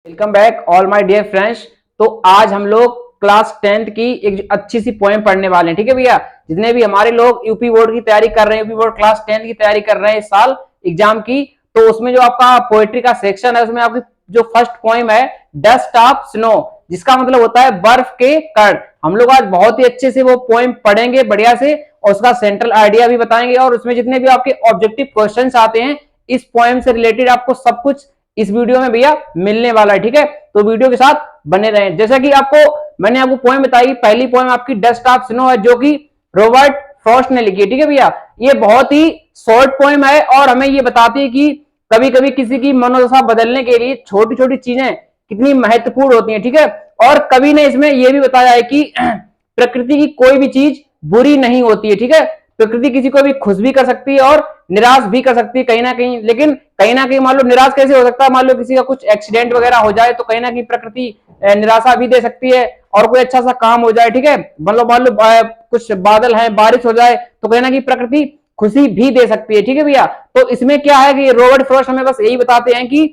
Welcome back all my dear friends. तो आज हम लोग क्लास 10th की एक अच्छी सी पोएम पढ़ने वाले हैं। ठीक है भैया, जितने भी हमारे लोग यूपी बोर्ड की तैयारी कर रहे हैं, यूपी बोर्ड क्लास 10th की तैयारी कर रहे हैं इस साल एग्जाम की, तो उसमें जो आपका पोएट्री का सेक्शन है उसमें आपकी जो फर्स्ट पोएम है डस्ट ऑफ स्नो, जिसका मतलब होता है बर्फ के कण। हम लोग आज बहुत ही अच्छे से वो पोएम पढ़ेंगे बढ़िया से, और उसका सेंट्रल आइडिया भी बताएंगे, और उसमें जितने भी आपके ऑब्जेक्टिव क्वेश्चंस आते हैं इस पोएम से रिलेटेड आपको सब कुछ इस वीडियो में भैया मिलने वाला है। ठीक है, तो वीडियो के साथ बने रहें। जैसा कि मैंने आपको पोएम बताई, पहली पोएम आपकी डस्ट ऑफ स्नो है जो कि रॉबर्ट फ्रॉस्ट ने लिखी है। ठीक है भैया, ये बहुत ही शॉर्ट पोएम है और हमें ये बताती है कि कभी कभी किसी की मनोदशा बदलने के लिए छोटी छोटी चीजें कितनी महत्वपूर्ण होती हैं। ठीक है, और कवि ने इसमें यह भी बताया है कि प्रकृति की कोई भी चीज बुरी नहीं होती है। ठीक है, प्रकृति किसी को भी खुश भी कर सकती है और निराश भी कर सकती है कहीं ना कहीं, लेकिन कहीं ना कहीं मान लो निराश कैसे हो सकता है, मान लो किसी का कुछ एक्सीडेंट वगैरह हो जाए तो कहीं ना कहीं प्रकृति निराशा भी दे सकती है, और कोई अच्छा सा काम हो जाए, ठीक है, मान लो कुछ बादल है, बारिश हो जाए तो कहीं ना कहीं प्रकृति खुशी भी दे सकती है। ठीक है भैया, तो इसमें क्या है कि रॉबर्ट फ्रॉस्ट हमें बस यही बताते हैं कि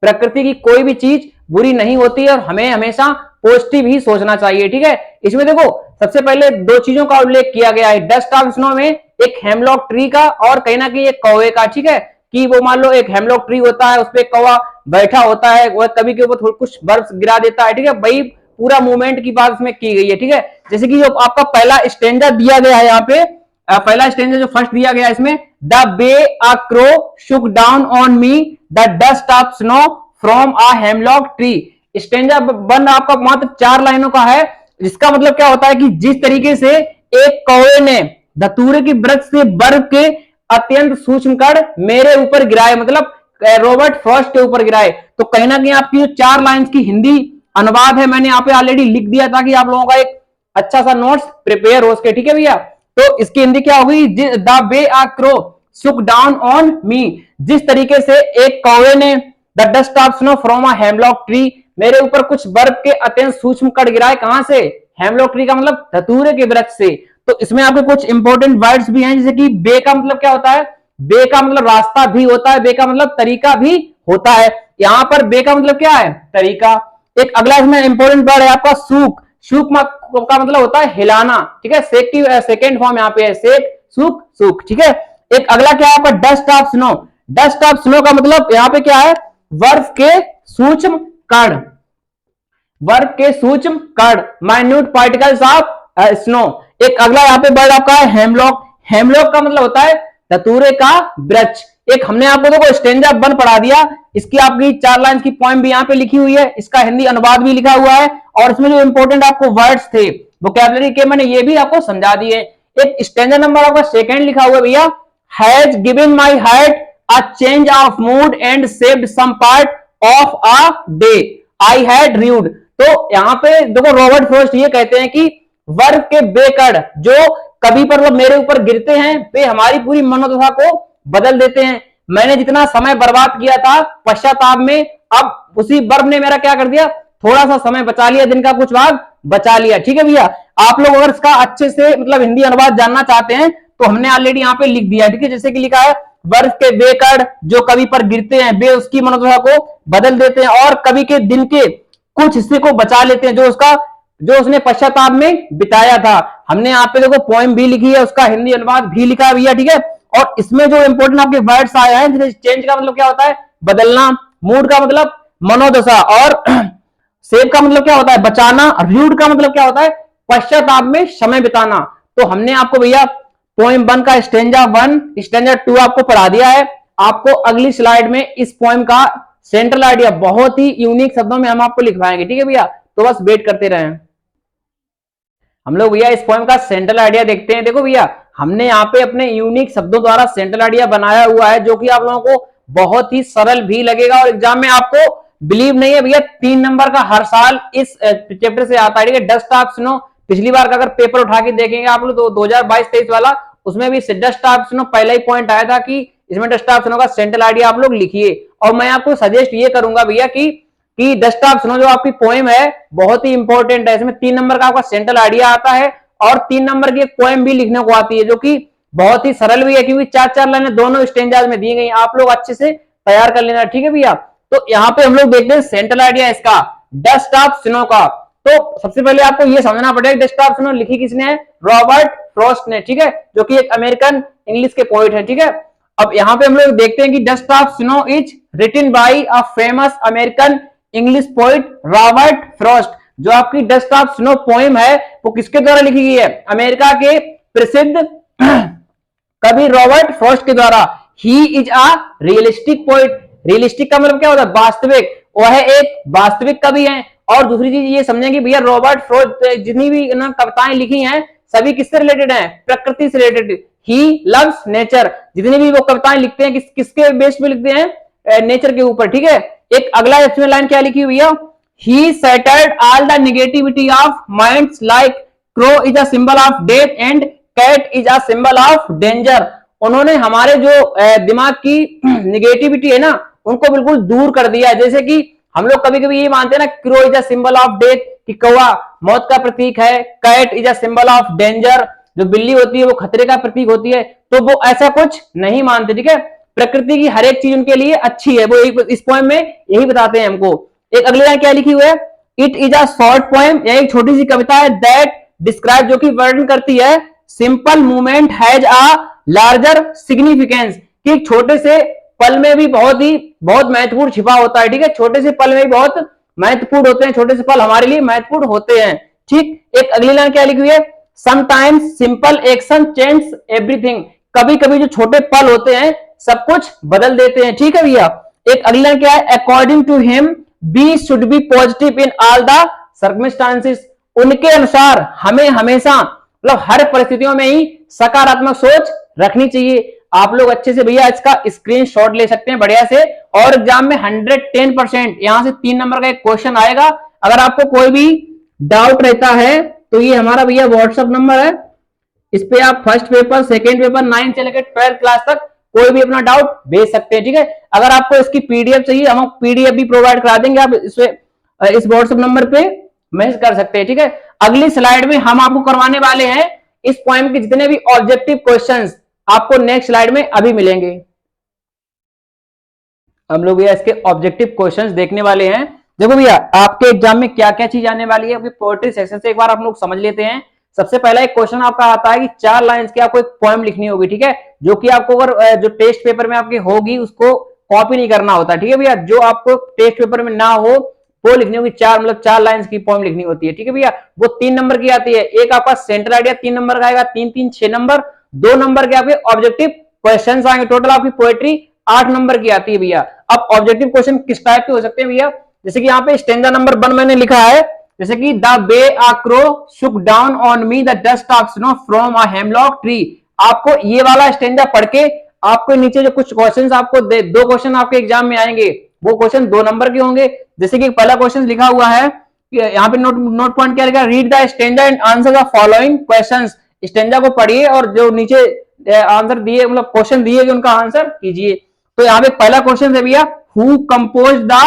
प्रकृति की कोई भी चीज बुरी नहीं होती और हमें हमेशा पॉजिटिव ही सोचना चाहिए। ठीक है, इसमें देखो सबसे पहले दो चीजों का उल्लेख किया गया है डस्ट ऑफ स्नो में, एक हेमलॉक ट्री का और कहीं ना कहीं एक कौवे का। ठीक है, कि वो मान लो एक हेमलॉक ट्री होता है, उस पर कौवा बैठा होता है, वह कभी के ऊपर कुछ बर्फ गिरा देता है। ठीक है, वही पूरा मूवमेंट की बात इसमें की गई है। ठीक है, जैसे कि जो आपका पहला स्टेंजा दिया गया है यहाँ पे, पहला स्टेंजा जो फर्स्ट दिया गया है इसमें, the way a crow shook down on me the dust of snow from a hemlock tree. Stanza one आपका मात्र 4 लाइनों का है, जिसका मतलब क्या होता है कि जिस तरीके से एक कौवे ने धतूरे की वृक्ष से बर्फ के अत्यंत सूक्ष्म कण मेरे ऊपर गिराए, मतलब रॉबर्ट फ्रॉस्ट के ऊपर गिराए, तो कहीं ना कहीं आपकी जो 4 लाइंस की हिंदी अनुवाद है मैंने यहाँ पे ऑलरेडी लिख दिया ताकि आप लोगों का एक अच्छा सा नोट्स प्रिपेयर हो सके। ठीक है भैया, तो इसकी हिंदी क्या होगी, the way a crow shook down on me, जिस तरीके से एक कौवे ने the dust of snow from a hemlock tree, मेरे ऊपर कुछ बर्फ के अत्यंत सूक्ष्म कण गिराए, कहां से, हेमलॉक ट्री का मतलब धतूरे के वृक्ष से। तो इसमें आपके कुछ इंपॉर्टेंट वर्ड्स भी हैं, जैसे कि बे का मतलब क्या होता है, बे का मतलब रास्ता भी होता है, बे का मतलब तरीका भी होता है, यहां पर बे का मतलब क्या है, तरीका। एक अगला इसमें इंपॉर्टेंट वर्ड है आपका सूक, सूक का मतलब होता है हिलाना। ठीक है, सेक की सेकेंड फॉर्म यहाँ पे है, सेक सूक सूक। ठीक है, एक अगला क्या है आपका dust of snow, dust of snow का मतलब यहाँ पे क्या है, बर्फ के सूक्ष्म कण, बर्फ के सूक्ष्म कण, माइन्यूट पार्टिकल्स ऑफ स्नो। एक अगला यहाँ पे वर्ड आपका है हेमलॉक, हेमलॉक का मतलब होता है धतूरे का वृक्ष। एक हमने आपको देखो स्टेंजा 1 पढ़ा दिया, इसकी आपकी 4 लाइन की पोएम भी यहाँ पे लिखी हुई है, इसका हिंदी अनुवाद भी लिखा हुआ है, और इसमें जो इंपॉर्टेंट आपको वर्ड्स थे वोकैबुलरी के मैंने ये भी आपको समझा दिए। एक स्टेंजा नंबर आपका सेकंड लिखा हुआ है भैया, has given my heart a change of mood and saved some part of a day I had rued. तो यहाँ पे देखो रॉबर्ट फ्रॉस्ट ये कहते हैं कि बर्फ के बेकड़ जो कभी पर मेरे ऊपर गिरते हैं वे हमारी पूरी मनोदशा को बदल देते हैं। मैंने जितना समय बर्बाद किया था पश्चाताप में, अब उसी बर्फ ने मेरा क्या कर दिया, थोड़ा सा समय बचा लिया, दिन का कुछ भाग बचा लिया। ठीक है भैया, आप लोग अगर इसका अच्छे से मतलब हिंदी अनुवाद जानना चाहते हैं तो हमने ऑलरेडी यहाँ पे लिख दिया है। ठीक है, जैसे कि लिखा है बर्फ के बेकड़ जो कभी पर गिरते हैं वे उसकी मनोदशा को बदल देते हैं और कभी के दिन के कुछ हिस्से को बचा लेते हैं जो उसने पश्चाताप में बिताया था। हमने यहाँ पे देखो पोएम भी लिखी है, उसका हिंदी अनुवाद भी लिखा है भैया। ठीक है, और इसमें जो इंपोर्टेंट आपके वर्ड्स आए हैं, जैसे चेंज का मतलब क्या होता है, बदलना, मूड का मतलब मनोदशा, और सेव का मतलब क्या होता है, बचाना, रीड का मतलब क्या होता है, पश्चाताप में समय बिताना। तो हमने आपको भैया पोएम 1 का स्टेंजा 1 स्टेंजा 2 आपको पढ़ा दिया है। आपको अगली स्लाइड में इस पोएम का सेंट्रल आइडिया बहुत ही यूनिक शब्दों में हम आपको लिखवाएंगे। ठीक है भैया, तो बस वेट करते रहें। हम लोग भैया इस पोएम का सेंट्रल आइडिया देखते हैं। देखो भैया, हमने यहाँ पे अपने यूनिक शब्दों द्वारा सेंट्रल आइडिया बनाया हुआ है जो कि आप लोगों को बहुत ही सरल भी लगेगा, और एग्जाम में आपको बिलीव नहीं है भैया 3 नंबर का हर साल इस चैप्टर से आता है। ठीक है, डस्ट ऑफ स्नो, पिछली बार का अगर पेपर उठा के देखेंगे आप लोग तो 2022-23 वाला, उसमें भी डस्ट ऑफ स्नो पहला ही पॉइंट आया था कि इसमें डस्ट ऑफ स्नो का सेंट्रल आइडिया आप लोग लिखिए। और मैं आपको सजेस्ट ये करूंगा भैया कि डस्ट ऑफ स्नो जो आपकी पोएम है बहुत ही इंपॉर्टेंट है, इसमें 3 नंबर का आपका सेंट्रल आइडिया आता है और 3 नंबर की एक पोएम भी लिखने को आती है जो कि बहुत ही सरल भी है, क्योंकि 4-4 लाइनें दोनों स्टेंजाज में दी गई, आप लोग अच्छे से तैयार कर लेना। ठीक है भैया, तो यहाँ पे हम लोग देखते हैं सेंट्रल आइडिया इसका डस्ट ऑफ स्नो का। तो सबसे पहले आपको ये समझना पड़ेगा डस्ट ऑफ स्नो लिखी किसने है, रॉबर्ट फ्रॉस्ट ने, ठीक है, जो कि एक अमेरिकन इंग्लिश के पोइट है, ठीक है। अब यहाँ पे हम लोग देखते हैं कि dust of snow is written by a famous American English poet Robert Frost. जो आपकी डस्ट ऑफ स्नो पोएम है वो किसके द्वारा लिखी गई है, अमेरिका के प्रसिद्ध कवि रॉबर्ट फ्रॉस्ट के द्वारा। He is a realistic poet. Realistic का मतलब क्या होता है, वास्तविक, वह एक वास्तविक कवि है। और दूसरी चीज ये समझेंगे भैया रॉबर्ट फ्रॉस्ट जितनी भी कविताएं लिखी हैं सभी किससे रिलेटेड हैं, प्रकृति से रिलेटेड। ही लव्स नेचर, जितनी भी वो कविताएं लिखते हैं किसके बेस पे लिखते हैं, नेचर के ऊपर, ठीक है। एक अगला इसमें लाइन क्या लिखी हुई है, he settled all the negativity of minds like crow is a symbol of death and cat is a symbol of danger. उन्होंने हमारे जो दिमाग की निगेटिविटी है ना उनको बिल्कुल दूर कर दिया है। जैसे कि हम लोग कभी कभी ये मानते हैं ना, crow is a symbol of death, कि कौवा मौत का प्रतीक है, cat is a symbol of danger, जो बिल्ली होती है वो खतरे का प्रतीक होती है। तो वो ऐसा कुछ नहीं मानते, ठीक है। प्रकृति की हर एक चीज उनके लिए अच्छी है, वो इस पोएम में यही बताते हैं हमको। एक अगली लाइन क्या लिखी हुई है, it is a short poem, यह एक छोटी सी कविता है, दैट डिस्क्राइब, जो कि वर्णन करती है, simple movement has a larger significance, कि एक छोटे से पल में भी बहुत महत्वपूर्ण छिपा होता है, ठीक है। छोटे से पल में भी बहुत महत्वपूर्ण होते हैं, छोटे से पल हमारे लिए महत्वपूर्ण होते हैं, ठीक। एक अगली लाइन क्या लिखी हुई है, sometimes simple action change everything, कभी कभी जो छोटे पल होते हैं सब कुछ बदल देते हैं, ठीक है भैया। एक अगली लाइन क्या है, according to him we should be positive in all the circumstances, उनके अनुसार हमें हमेशा मतलब हर परिस्थितियों में ही सकारात्मक सोच रखनी चाहिए। आप लोग अच्छे से भैया इसका स्क्रीनशॉट ले सकते हैं बढ़िया से, और एग्जाम में 110% यहां से 3 नंबर का एक क्वेश्चन आएगा। अगर आपको कोई भी डाउट रहता है तो ये हमारा भैया व्हाट्सएप नंबर है, इस पे आप फर्स्ट पेपर, सेकेंड पेपर, 9 से लेकर 12 क्लास तक कोई भी अपना डाउट भेज सकते हैं, ठीक है। अगर आपको इसकी पीडीएफ चाहिए हम पीडीएफ भी प्रोवाइड करा देंगे, आप इस व्हाट्सएप नंबर पे मैसेज कर सकते हैं, ठीक है। अगली स्लाइड में हम आपको करवाने वाले हैं इस पोएम के जितने भी ऑब्जेक्टिव क्वेश्चंस, आपको नेक्स्ट स्लाइड में अभी मिलेंगे। हम लोग भैया इसके ऑब्जेक्टिव क्वेश्चंस देखने वाले हैं। देखो भैया आपके एग्जाम में क्या क्या चीज आने वाली है अभी पोएट्री सेक्शन से एक बार हम लोग समझ लेते हैं। सबसे पहला एक क्वेश्चन आपका आता है कि 4 लाइंस की आपको एक पोएम लिखनी होगी, ठीक है, जो कि आपको अगर जो टेस्ट पेपर में आपके होगी उसको कॉपी नहीं करना होता, ठीक है भैया। जो आपको टेस्ट पेपर में ना हो वो लिखनी होगी, 4 लाइंस की पोएम लिखनी होती है, ठीक है भैया। वो 3 नंबर की आती है, एक आपका सेंट्रल आइडिया 3 नंबर का आएगा, 3 6 नंबर, 2 नंबर के आपके ऑब्जेक्टिव क्वेश्चन आएंगे। टोटल आपकी पोएट्री 8 नंबर की आती है भैया। अब ऑब्जेक्टिव क्वेश्चन किस टाइप के हो सकते हैं भैया, जैसे कि यहाँ पे स्टेंजा नंबर 1 मैंने लिखा है, जैसे कि the way a crow shook down on me the dust of snow from a hemlock tree. आपको ये वाला स्टेंजा पढ़ के आपको नीचे जो कुछ क्वेश्चंस आपको 2 क्वेश्चन आपके एग्जाम में आएंगे, वो क्वेश्चन 2 नंबर के होंगे। जैसे कि पहला क्वेश्चन लिखा हुआ है, यहाँ पे नोट पॉइंट क्या लिखा, read the stanza and answer the following questions. Stanza को पढ़िए और जो नीचे आंसर दिए मतलब क्वेश्चन दिए उनका आंसर कीजिए। तो यहाँ पे पहला क्वेश्चन है भैया, who compose the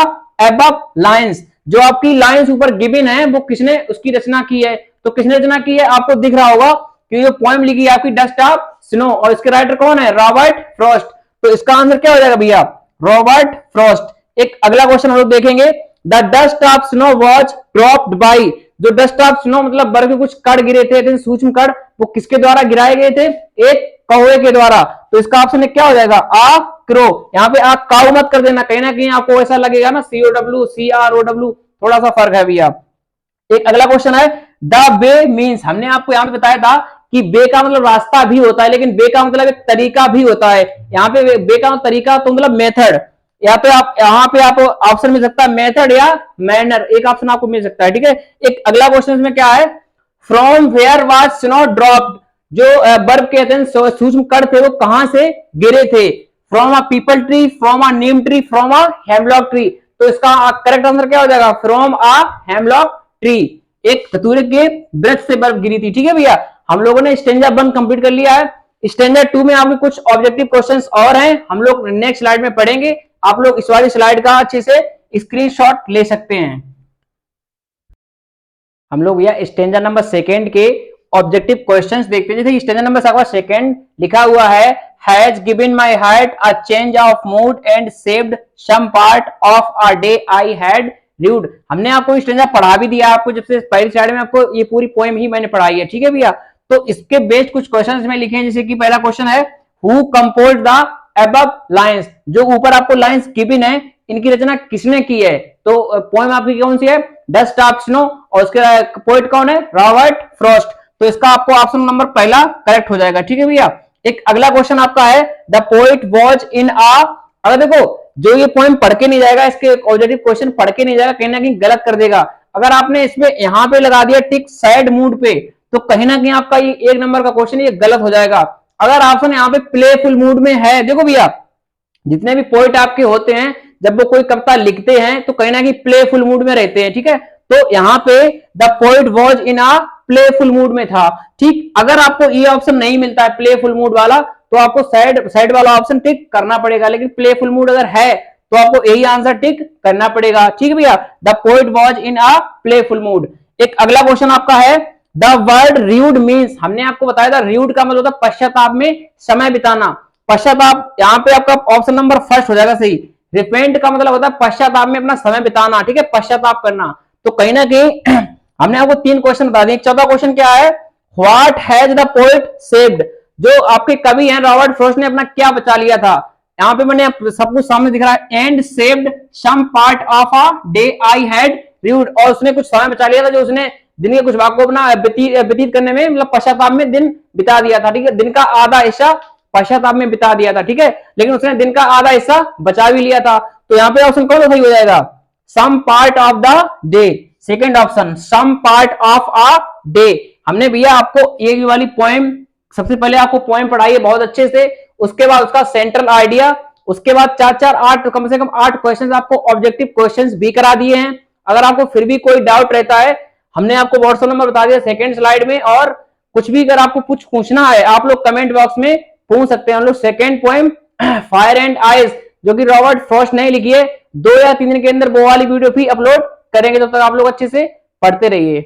above lines, जो आपकी लाइंस ऊपर गिवन है वो किसने उसकी रचना की है। तो किसने रचना की है आपको दिख रहा होगा कि जो पोएम लिखी है आपकी डस्ट ऑफ स्नो, और इसके राइटर कौन है, रॉबर्ट फ्रॉस्ट। तो इसका आंसर क्या हो जाएगा भैया, रॉबर्ट फ्रॉस्ट। एक अगला क्वेश्चन हम लोग देखेंगे, the dust of snow was dropped by, जो डस्ट ऑफ स्नो मतलब बर्फ के कुछ कण गिरे थे, सूक्ष्म कण, वो किसके द्वारा गिराए गए थे, एक कौवे के द्वारा। तो इसका ऑप्शन क्या हो जाएगा, आ क्रो। यहाँ पे आप काउ मत कर देना, कहीं ना कहीं आपको ऐसा लगेगा ना COW CROW, थोड़ा सा फर्क है भैया। एक अगला क्वेश्चन है, द वे मीन्स, हमने आपको यहाँ पे बताया था कि वे का मतलब रास्ता भी होता है, लेकिन वे का मतलब एक तरीका भी होता है। यहाँ पे वे का तरीका तो मतलब मेथड, यहाँ पे आप ऑप्शन मिल सकता है मेथड या मैनर, एक ऑप्शन आपको मिल सकता है, ठीक है। एक अगला क्वेश्चन इसमें क्या है, from where was snow dropped, जो बर्फ कहते हैं सूक्ष्म कण थे वो कहां से गिरे थे, from a people tree, from a Neem tree, from a hemlock tree. तो इसका करेक्ट आंसर क्या हो जाएगा, फ्रॉम अ हेमलॉक ट्री, एक धतूरे के वृक्ष से बर्फ गिरी थी, ठीक है भैया। हम लोगों ने स्टेंजा 1 कंप्लीट कर लिया है। स्टेंजा 2 में आपके कुछ ऑब्जेक्टिव क्वेश्चंस और हैं, हम लोग नेक्स्ट स्लाइड में पढ़ेंगे। आप लोग इस वाली स्लाइड का अच्छे से स्क्रीनशॉट ले सकते हैं। हम लोग भैया स्टेंजा नंबर 2 के ऑब्जेक्टिव क्वेश्चंस देखते हैं। जैसे स्टेंजा नंबर आपका सेकंड लिखा हुआ है, has given my heart a change of mood and saved some part of a day I had rued. हमने आपको स्टेंजा पढ़ा भी दिया, आपको जब से पहली स्लाइड में आपको ये पूरी पोएम ही मैंने पढ़ाई है, ठीक है भैया। तो इसके बेस्ड कुछ क्वेश्चंस में लिखे हैं, जैसे कि पहला क्वेश्चन है, who composed the above lines. जो ऊपर आपको लाइंस गिवन है, इनकी रचना किसने की है? तो पोएम आपकी कौन सी है? डस्ट ऑफ स्नो, और उसके पोएट कौन है? Robert Frost. तो इसका आपको ऑप्शन नंबर पहला करेक्ट हो जाएगा, ठीक है भैया। एक अगला क्वेश्चन आपका है, द पोएट वॉज इन आ। अगर देखो जो ये पोएम पढ़ के नहीं जाएगा, इसके ऑब्जेक्टिव क्वेश्चन पढ़ के नहीं जाएगा, कहीं ना कहीं गलत कर देगा। अगर आपने इसमें यहां पे लगा दिया टिक सैड मूड पे, तो कहीं ना कहीं आपका ये एक नंबर का क्वेश्चन ये गलत हो जाएगा। अगर ऑप्शन यहाँ पे प्लेफुल मूड में है, देखो भैया जितने भी पोएट आपके होते हैं, जब वो कोई कविता लिखते हैं तो कहीं ना कहीं प्लेफुल मूड में रहते हैं, ठीक है। तो यहाँ पे the poet was in a playful mood में था, ठीक। अगर आपको ये ऑप्शन नहीं मिलता है प्लेफुल मूड वाला, तो आपको सैड वाला ऑप्शन टिक करना पड़ेगा, लेकिन प्लेफुल मूड अगर है तो आपको यही आंसर टिक करना पड़ेगा, ठीक है भैया। The poet was in a playful mood. एक अगला क्वेश्चन आपका है, द वर्ड र्यूड मीन्स। हमने आपको बताया था र्यूड का मतलब होता है पश्चाताप में समय बिताना। पश्चाताप यहाँ पे आपका ऑप्शन नंबर फर्स्ट हो जाएगा सही। रिपेंट का मतलब होता है पश्चाताप में अपना समय बिताना, ठीक है, पश्चाताप करना। तो कहीं ना कहीं हमने आपको 3 क्वेश्चन बता दिए। चौथा क्वेश्चन क्या है, what has the poet saved. जो आपके कवि हैं रॉबर्ट फ्रॉस्ट ने अपना क्या बचा लिया था? यहाँ पे मैंने सब कुछ सामने दिख रहा है, and saved some part of a day I had rued. और उसने कुछ समय बचा लिया था, जो उसने दिन के कुछ भाग को अपना व्यतीत करने में, मतलब पश्चाताप में दिन बिता दिया था, ठीक है। दिन का आधा हिस्सा पश्चाताप में बिता दिया था, ठीक है, लेकिन उसने दिन का आधा हिस्सा बचा भी लिया था। तो यहाँ पे ऑप्शन कौन सा सही हो जाएगा? Some part of the day, second option, some part of a day. हमने भैया आपको ये वाली पोएम, सबसे पहले आपको पोएम पढ़ाई है बहुत अच्छे से, उसके बाद उसका सेंट्रल आइडिया, उसके बाद 4-4-8 कम से कम 8 क्वेश्चन आपको ऑब्जेक्टिव क्वेश्चंस भी करा दिए हैं। अगर आपको फिर भी कोई डाउट रहता है, हमने आपको व्हाट्सएप नंबर बता दिया सेकंड स्लाइड में, और कुछ भी अगर आपको कुछ पूछना है आप लोग कमेंट बॉक्स में पूछ सकते हैं। हम लोग second poem fire and eyes, जो कि रॉबर्ट फ्रॉस्ट ने लिखी है, 2 या 3 दिन के अंदर वो वाली वीडियो भी अपलोड करेंगे। तब तक आप लोग अच्छे से पढ़ते रहिए।